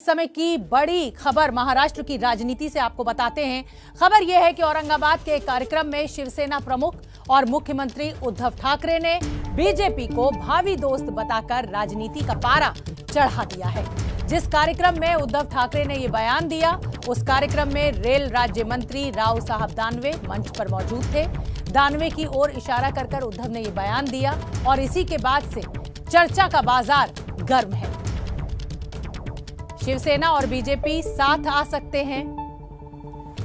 समय की बड़ी खबर महाराष्ट्र की राजनीति से आपको बताते हैं। खबर यह है कि औरंगाबाद के एक कार्यक्रम में शिवसेना प्रमुख और मुख्यमंत्री उद्धव ठाकरे ने बीजेपी को भावी दोस्त बताकर राजनीति का पारा चढ़ा दिया है। जिस कार्यक्रम में उद्धव ठाकरे ने ये बयान दिया, उस कार्यक्रम में रेल राज्य मंत्री राव साहब दानवे मंच पर मौजूद थे। दानवे की ओर इशारा कर उद्धव ने ये बयान दिया और इसी के बाद से चर्चा का बाजार गर्म है। शिवसेना और बीजेपी साथ आ सकते हैं।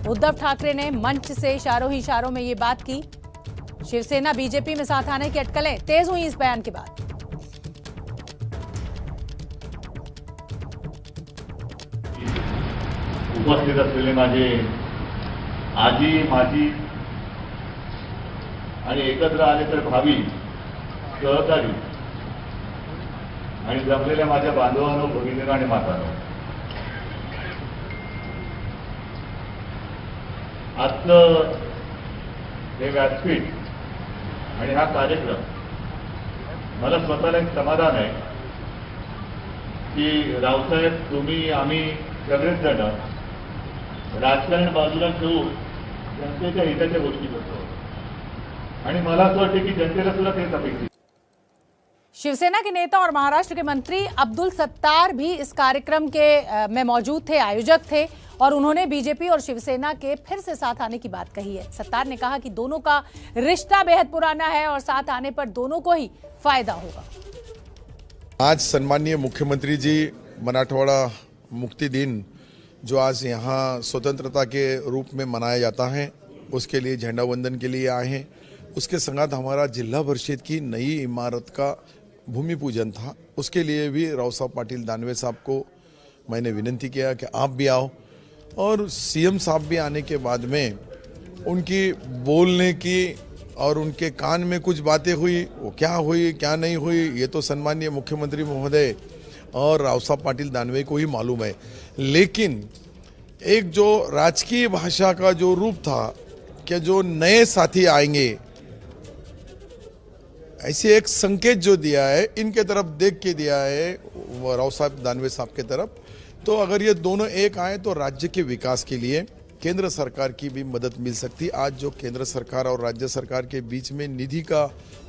उद्धव ठाकरे ने मंच से इशारों ही इशारों में ये बात की। शिवसेना बीजेपी में साथ आने की अटकलें तेज हुई इस बयान के बाद। उपस्थित असलेले माझे आजी माजी आणि एकत्र आले तर भावी सहकारी आणि जमलेल्या माझ्या बांधवांनो, भगिनींनो आणि मातांनो, आजचं हे व्यासपीठ आणि हा कार्यक्रम मला स्वतःला एक समाधान आहे की रावसाहेब, तुम्ही, आम्ही सगळेच जण राजकारण बाजूला ठेवून जनतेच्या हिताच्या गोष्टी करतो आणि मला असं वाटतं की जनतेला सुद्धा तेच अपेक्षित। शिवसेना के नेता और महाराष्ट्र के मंत्री अब्दुल सत्तार भी इस कार्यक्रम में मौजूद थे, आयोजक थे और उन्होंने बीजेपी और शिवसेना के फिर से साथ आने की बात कही है। सत्तार ने कहा कि दोनों का रिश्ता बेहद पुराना है और साथ आने पर दोनों को ही फायदा होगा। आज सम्माननीय मुख्यमंत्री जी मराठवाड़ा मुक्ति दिन जो आज यहाँ स्वतंत्रता के रूप में मनाया जाता है, उसके लिए झंडा वंदन के लिए आए हैं। उसके संगत हमारा जिला परिषद की नई इमारत का भूमि पूजन था, उसके लिए भी राव साहब पाटिल दानवे साहब को मैंने विनती किया कि आप भी आओ। और सीएम साहब भी आने के बाद में उनकी बोलने की और उनके कान में कुछ बातें हुई, वो क्या हुई क्या नहीं हुई ये तो सम्माननीय मुख्यमंत्री महोदय और राव साहब पाटिल दानवे को ही मालूम है। लेकिन एक जो राजकीय भाषा का जो रूप था कि जो नए साथी आएंगे, ऐसे एक संकेत जो दिया है, इनके तरफ देख के दिया है राव साहब दानवे साहब के तरफ। तो अगर ये दोनों एक आए तो राज्य के विकास के लिए केंद्र सरकार की भी मदद मिल सकती। आज जो केंद्र सरकार और राज्य सरकार के बीच में निधि का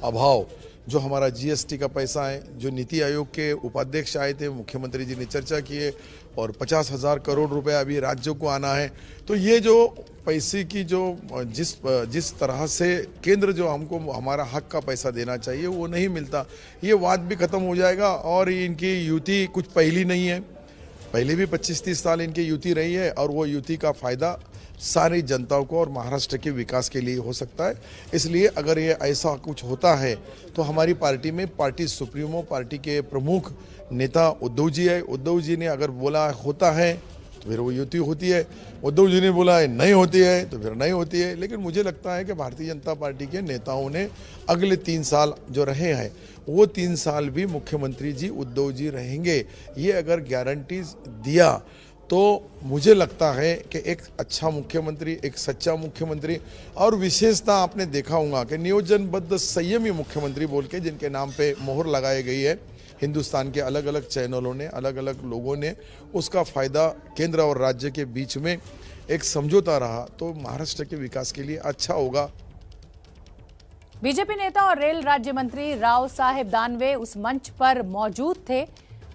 अभाव, जो हमारा जीएसटी का पैसा है, जो नीति आयोग के उपाध्यक्ष आए थे, मुख्यमंत्री जी ने चर्चा की है और 50,000 करोड़ रुपए अभी राज्यों को आना है। तो ये जो पैसे की जो जिस तरह से केंद्र जो हमको हमारा हक का पैसा देना चाहिए वो नहीं मिलता, ये वाद भी खत्म हो जाएगा। और इनकी युति कुछ पहली नहीं है, पहले भी 25-30 साल इनकी युति रही है और वो युति का फायदा सारी जनताओं को और महाराष्ट्र के विकास के लिए हो सकता है। इसलिए अगर ये ऐसा कुछ होता है तो हमारी पार्टी में पार्टी सुप्रीमो, पार्टी के प्रमुख नेता उद्धव जी है। उद्धव जी ने अगर बोला होता है तो फिर वो युति होती है, उद्धव जी ने बोला है नहीं होती है तो फिर नहीं होती है। लेकिन मुझे लगता है कि भारतीय जनता पार्टी के नेताओं ने अगले 3 साल जो रहे हैं वो 3 साल भी मुख्यमंत्री जी उद्धव जी रहेंगे, ये अगर गारंटीज दिया तो मुझे लगता है कि एक अच्छा मुख्यमंत्री, एक सच्चा मुख्यमंत्री और विशेषता आपने देखा होगा कि नियोजनबद्ध संयमी मुख्यमंत्री बोल के जिनके नाम पे मोहर लगाई गई है हिंदुस्तान के अलग अलग चैनलों ने, अलग अलग लोगों ने, उसका फ़ायदा केंद्र और राज्य के बीच में एक समझौता रहा तो महाराष्ट्र के विकास के लिए अच्छा होगा। बीजेपी नेता और रेल राज्य मंत्री राव साहेब दानवे उस मंच पर मौजूद थे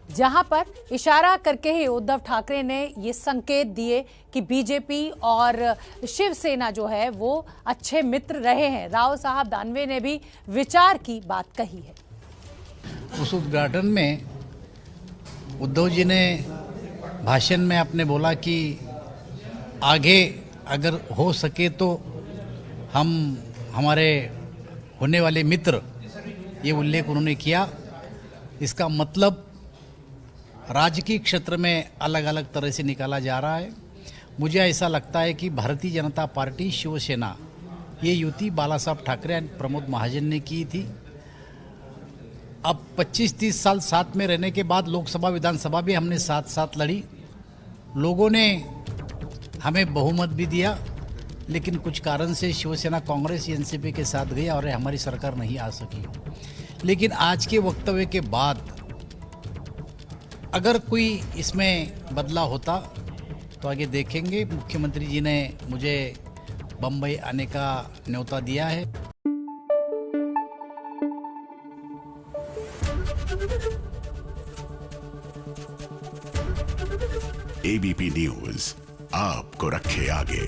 जहां पर इशारा करके ही उद्धव ठाकरे ने ये संकेत दिए कि बीजेपी और शिवसेना जो है वो अच्छे मित्र रहे हैं। राव साहब दानवे ने भी विचार की बात कही है। उस उद्घाटन में उद्धव जी ने भाषण में आपने बोला कि आगे अगर हो सके तो हम हमारे होने वाले मित्र, ये उल्लेख उन्होंने किया। इसका मतलब राजकीय क्षेत्र में अलग अलग तरह से निकाला जा रहा है। मुझे ऐसा लगता है कि भारतीय जनता पार्टी शिवसेना ये युति बाला साहब ठाकरे और प्रमोद महाजन ने की थी। अब 25-30 साल साथ में रहने के बाद लोकसभा विधानसभा भी हमने साथ साथ लड़ी, लोगों ने हमें बहुमत भी दिया, लेकिन कुछ कारण से शिवसेना कांग्रेस एनसीपी के साथ गई और हमारी सरकार नहीं आ सकी। लेकिन आज के वक्तव्य के बाद अगर कोई इसमें बदलाव होता तो आगे देखेंगे। मुख्यमंत्री जी ने मुझे बम्बई आने का न्योता दिया है। एबीपी न्यूज आपको रखे आगे।